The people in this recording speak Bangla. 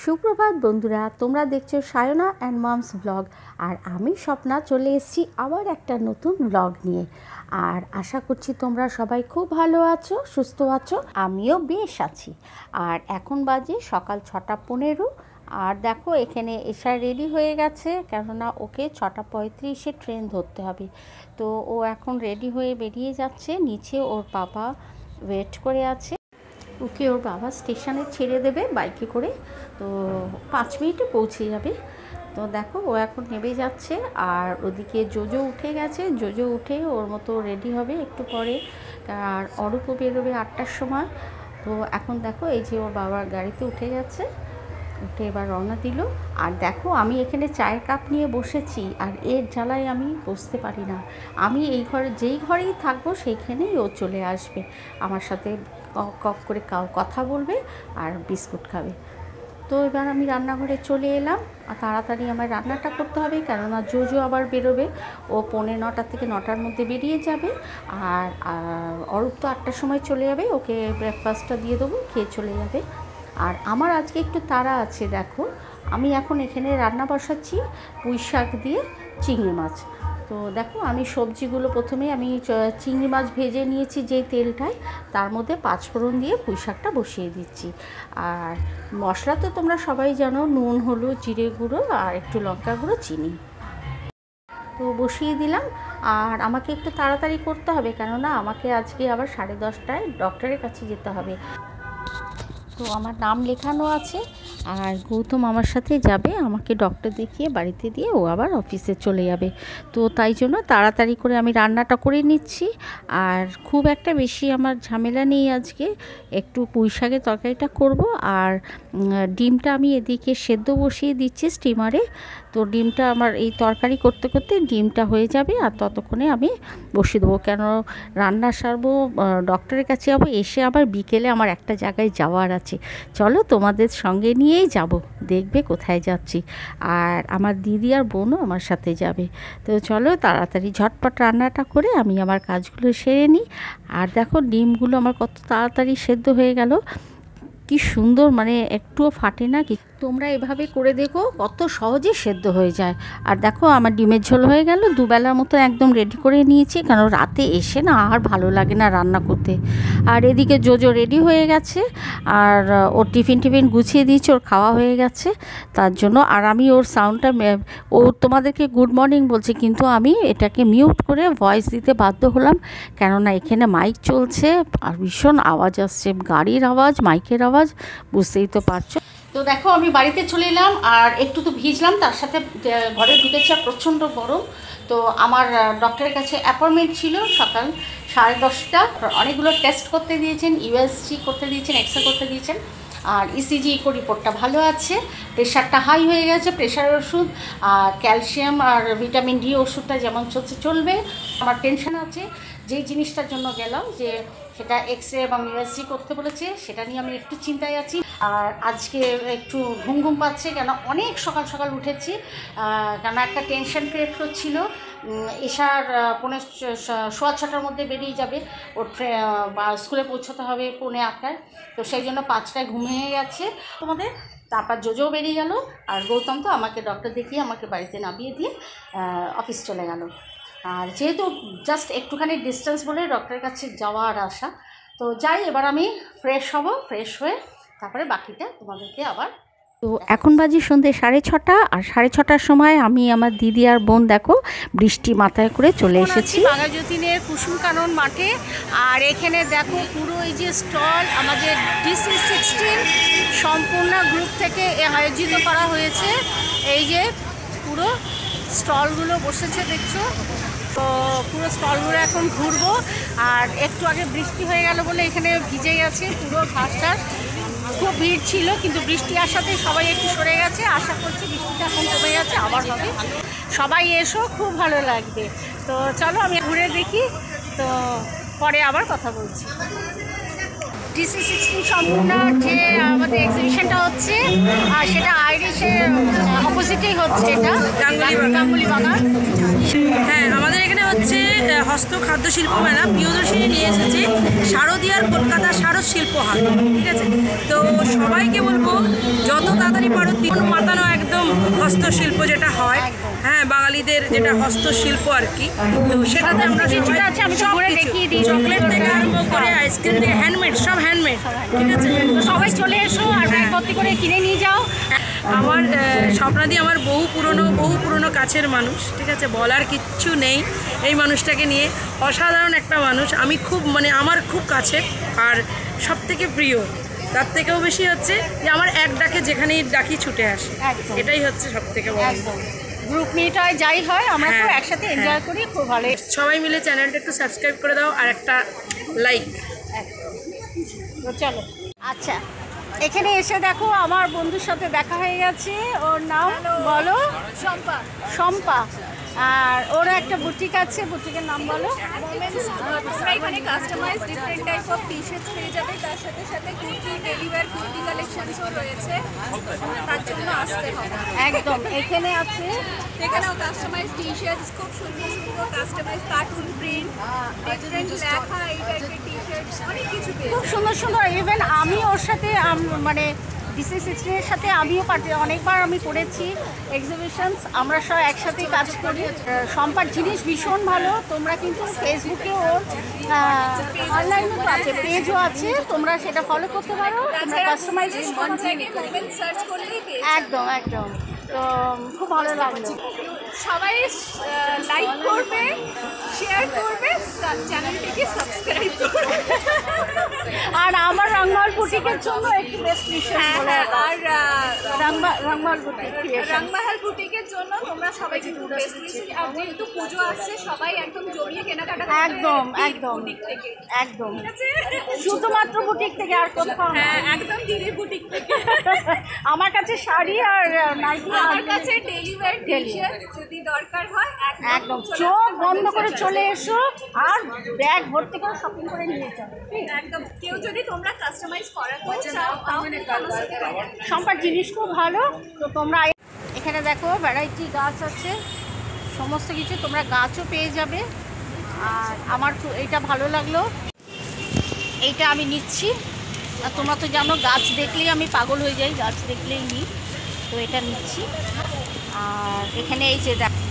সুপ্রভাত বন্ধুরা, তোমরা দেখছো সায়না অ্যান্ড মমস ব্লগ। আর আমি স্বপ্না চলে এসেছি আবার একটা নতুন ব্লগ নিয়ে। আর আশা করছি তোমরা সবাই খুব ভালো আছো, সুস্থ আছো, আমিও বেশ আছি। আর এখন বাজে সকাল 6:15। আর দেখো এখানে এসা রেডি হয়ে গেছে, কেননা ওকে 6:35-এ ট্রেন ধরতে হবে। তো ও এখন রেডি হয়ে বেরিয়ে যাচ্ছে। নিচে ওর বাবা ওয়েট করে আছে, ওকে ওর বাবা স্টেশনে ছেড়ে দেবে বাইকে করে। তো 5 মিনিটে পৌঁছে যাবে। তো দেখো ও এখন নেমে যাচ্ছে। আর ওদিকে জোজো উঠে গেছে, জোজো উঠে ওর মতো রেডি হবে একটু পরে। আর অরূপও বেরোবে 8টার সময়। তো এখন দেখো এই যে ওর বাবার গাড়িতে উঠে গেছে, উঠে এবার রওনা দিল। আর দেখো আমি এখানে চায়ের কাপ নিয়ে বসেছি, আর এর জ্বালায় আমি বসতে পারি না। আমি এই ঘরে যেই ঘরেই থাকবো সেইখানেই ও চলে আসবে, আমার সাথে কক করে কথা বলবে আর বিস্কুট খাবে। তো এবার আমি রান্নাঘরে চলে এলাম। আর তাড়াতাড়ি আমার রান্নাটা করতে হবে, কেননা জোজো আবার বেরোবে। ও 9:45 থেকে 9টার মধ্যে বেরিয়ে যাবে। আর অরূপ তো 8টার সময় চলে যাবে, ওকে ব্রেকফাস্টটা দিয়ে দেবো, খেয়ে চলে যাবে। আর আমার আজকে একটু তাড়া আছে। দেখো আমি এখন এখানে রান্না বসাচ্ছি পুঁই শাক দিয়ে চিংড়ি মাছ। তো দেখো আমি সবজিগুলো প্রথমে আমি চিংড়ি মাছ ভেজে নিয়েছি যেই তেলটায়, তার মধ্যে 5 ফোড়ন দিয়ে পুঁই শাকটা বসিয়ে দিচ্ছি। আর মশলা তো তোমরা সবাই জানো, নুন, হলুদ, জিরে গুঁড়ো আর একটু লঙ্কা গুঁড়ো, চিনি। তো বসিয়ে দিলাম। আর আমাকে একটু তাড়াতাড়ি করতে হবে, কেননা আমাকে আজকে আবার 10:30টায় ডক্টরের কাছে যেতে হবে। তো আমার নাম লেখানো আছে। আর গৌতম আমার সাথে যাবে, আমাকে ডক্টর দেখিয়ে বাড়িতে দিয়ে ও আবার অফিসে চলে যাবে। তো তাই জন্য তাড়াতাড়ি করে আমি রান্নাটা করে নিচ্ছি। আর খুব একটা বেশি আমার ঝামেলা নেই আজকে, একটু পুঁই শাকের তরকারিটা করব। আর ডিমটা আমি এদিকে সেদ্ধ বসিয়ে দিচ্ছি স্টিমারে। তো ডিমটা আমার এই তরকারি করতে করতে ডিমটা হয়ে যাবে, আর ততক্ষণে আমি বসিয়ে দেবো। কেন রান্না সারবো, ডক্টরের কাছে যাবো, এসে আবার বিকেলে আমার একটা জায়গায় যাওয়ার আছে। চলো তোমাদের সঙ্গে নিয়েই যাব, দেখবে কোথায় যাচ্ছি। আর আমার দিদি আর বোনও আমার সাথে যাবে। তো চলো তাড়াতাড়ি ঝটপট রান্নাটা করে আমি আমার কাজগুলো সেরে নিই। আর দেখো ডিমগুলো আমার কত তাড়াতাড়ি সেদ্ধ হয়ে গেল, কি সুন্দর, মানে একটুও ফাটে না। কি তোমরা এভাবে করে দেখো, কত সহজে সেদ্ধ হয়ে যায়। আর দেখো আমার ডিমের ঝোল হয়ে গেল, দুবেলার মতো একদম রেডি করে নিয়েছি, কারণ রাতে এসে না আর ভালো লাগে না রান্না করতে। আর এদিকে জোজো রেডি হয়ে গেছে, আর ওর টিফিন গুছিয়ে দিয়েছি, ওর খাওয়া হয়ে গেছে তার জন্য। আর আমি ওর সাউন্ডটা, ও তোমাদেরকে গুড মর্নিং বলছে, কিন্তু আমি এটাকে মিউট করে ভয়েস দিতে বাধ্য হলাম, কেননা এখানে মাইক চলছে আর ভীষণ আওয়াজ আসছে, গাড়ির আওয়াজ, মাইকের আওয়াজ, বুঝতেই তো পারছো। তো দেখো আমি বাড়িতে চলে এলাম, আর একটু তো ভিজলাম, তার সাথে ঘরে ঢুকেছি, প্রচণ্ড গরম। তো আমার ডক্টরের কাছে অ্যাপয়েন্টমেন্ট ছিল সকাল 10:30। অনেকগুলো টেস্ট করতে দিয়েছেন, ইউএসজি করতে দিয়েছেন, এক্সরে করতে দিয়েছেন। আর ইসিজি ইকো রিপোর্টটা ভালো আছে। প্রেশারটা হাই হয়ে গেছে, প্রেশারের ওষুধ আর ক্যালসিয়াম আর ভিটামিন ডি ওষুধটা যেমন চলবে। আমার টেনশন আছে যেই জিনিসটার জন্য গেলাম, যে সেটা এক্সরে এবং ইউএসজি করতে বলেছে, সেটা নিয়ে আমি একটু চিন্তায় আছি। আর আজকে একটু ঘুম পাচ্ছে, কেন অনেক সকাল সকাল উঠেছি, কেন একটা টেনশন ক্রিয়েট করছিল। এশার 6:15 মধ্যে বেরিয়ে যাবে, ওর স্কুলে পৌঁছতে হবে 7:45-টায়। তো সেই জন্য 5টায় ঘুমিয়ে গেছে তোমাদের। তারপর জোজো বেরিয়ে গেল, আর গৌতম তো আমাকে ডক্টর দেখিয়ে আমাকে বাড়িতে নামিয়ে দিয়ে অফিস চলে গেল। আর যেহেতু জাস্ট একটুখানি ডিস্টেন্স বলে ডক্টরের কাছে যাওয়া আর আসা, তো যাই, এবার আমি ফ্রেশ হব, ফ্রেশ হয়ে তারপরে বাকিটা তোমাদেরকে আবার। তো এখন বাজি সন্ধ্যে 6:30, আর 6:30টার সময় আমি আমার দিদি আর বোন দেখো বৃষ্টি মাথায় করে চলে এসেছি বাঘাযতীনের কুসুম কানন মাঠে। আর এখানে দেখো পুরো এই যে স্টল, আমাদের DC-16 সম্পূর্ণ গ্রুপ থেকে আয়োজিত করা হয়েছে। এই যে পুরো স্টলগুলো বসেছে দেখছো। তো পুরো স্টলগুলো এখন ঘুরবো। আর একটু আগে বৃষ্টি হয়ে গেল বলে এখানে ভিজে গেছে পুরো ঘাসটার, খুব ভিড় ছিল, কিন্তু বৃষ্টি আসাতে সবাই একটু সরে গেছে। আশা করছি বৃষ্টিটা এখন কমে গেছে, আবার হবে। সবাই এসো, খুব ভালো লাগবে। তো চলো আমি ঘুরে দেখি, তো পরে আবার কথা বলছি। DC-16 সম্পূর্ণ যে আমাদের এক্সিবিশনটা হচ্ছে, আর সেটা আইরিশের অপোজিটেই হচ্ছে, এটা গাঙ্গুলি বাগান। হ্যাঁ, আমাদের এখানে হচ্ছে হস্ত খাদ্য শিল্প মেলা। প্রিয়দর্শিনী নিয়ে এসেছে শারদীয়ার কলকাতা শারদ শিল্প হাট, ঠিক আছে। তো সবাইকে বলবো যত তাড়াতাড়ি পারো তিন মাতানো একদম হস্তশিল্প যেটা হয়, হ্যাঁ বাঙালিদের যেটা হস্তশিল্প আর কি, তো সেটাতে আমরা চকলেট থেকে আরম্ভ করে আইসক্রিম থেকে হ্যান্ডমেড, সব হ্যান্ডমেড, ঠিক আছে? সবাই চলে এসো আর ব্যাগ ভর্তি করে কিনে নিয়ে যাও। আমার স্বপ্নাদি আমার বহু পুরনো কাছের মানুষ, ঠিক আছে, বলার কিচ্ছু নেই। এই মানুষটাকে নিয়ে অসাধারণ একটা মানুষ, আমি খুব মানে আমার খুব কাছে আর সব থেকে প্রিয়। তার থেকেও বেশি হচ্ছে যে আমার এক ডাকে যেখানেই ডাকি ছুটে আসে, এটাই হচ্ছে সব থেকে বড়। গ্রুপ মিট হয় যাই হয় আমরা তো একসাথে এনজয় করি, খুব ভালো। সবাই মিলে চ্যানেলটা একটু সাবস্ক্রাইব করে দাও আর একটা লাইক। চলো আচ্ছা, এখানে এসে দেখো আমার বন্ধুর সাথে দেখা হয়ে গেছে। ওর নাম বলো? শম্পা। শম্পা। আর ওর একটা বুটিক আছে, বুটিকের নাম বলো? তোমরা এখানে customize different type of T shirts পেয়ে যাবে, তার সাথে সাথে কুর্তি, ডেলি ওয়্যার কুর্তি কালেকশনসও রয়েছে, তার জন্য আসতে হবে। একদম, এখানে আছে এখানেও কাস্টমাইজ টি শার্টস, খুব সুন্দর সুন্দর কাস্টমাইজ কার্টুন প্রিন্ট, ডিফারেন্ট লেখা এই টাইপের টি শার্টস, অনেক কিছু পেয়ে খুব সুন্দর সুন্দর। ইভেন আমি ওর সাথে মানে ডিসি সিক্সটিনের সাথে আমিও অনেকবার আমি করেছি এক্সিবিশনস, আমরা সব একসাথেই কাজ করি। সম্পার জিনিস ভীষণ ভালো। তোমরা কিন্তু ফেসবুকে ওর অনলাইনে তো আছে, পেজও আছে, তোমরা সেটা ফলো করতে পারো। তোমরা কাস্টমাইজেশন সার্চ করলেই পেয়ে একদম একদম। তো খুব ভালো লাগলো। সবাই লাইক করবে, শেয়ার করবে, চ্যানেলটিকে সাবস্ক্রাইব করবে। আর আমার রংমহল বুটিকের জন্য একটু বেস্ট বিশেষ বলে আর রংমহল বুটিক রংমহল বুটিকের জন্য তোমরা সবাই কিন্তু বেস্ট উইশেস। আর যেহেতু পুজো আসছে, সবাই একদম জমিয়ে কেনাকাটা করতে একদম হবে একদম বুটিক থেকে, একদম, ঠিক আছে? শুধুমাত্র বুটিক থেকে, আর কোথাও না। হ্যাঁ, একদম দিদির বুটিক থেকে। আমার কাছে শাড়ি আর নাইটি, আমার কাছে ডেলি ওয়্যার টি-শার্ট যদি দরকার হয় একদম চোখ বন্ধ করে চলে এসো আর ব্যাগ ভর্তি করে শপিং করে নিয়ে যাও। একদম, কেউ যদি তোমরা কাস্টমাইজ করাতে চাও তাহলে সম্পার জিনিস খুব ভালো। তো তোমরা এখানে দেখো ভ্যারাইটি গাছ আছে, সমস্ত কিছু তোমরা গাছও পেয়ে যাবে। আর আমার এইটা ভালো লাগলো, এইটা আমি নিচ্ছি। আর তোমরা তো জানো গাছ দেখলেই আমি পাগল হয়ে যাই, গাছ দেখলেই নিই, তো এটা নিচ্ছি। আর এখানে এই যে দেখো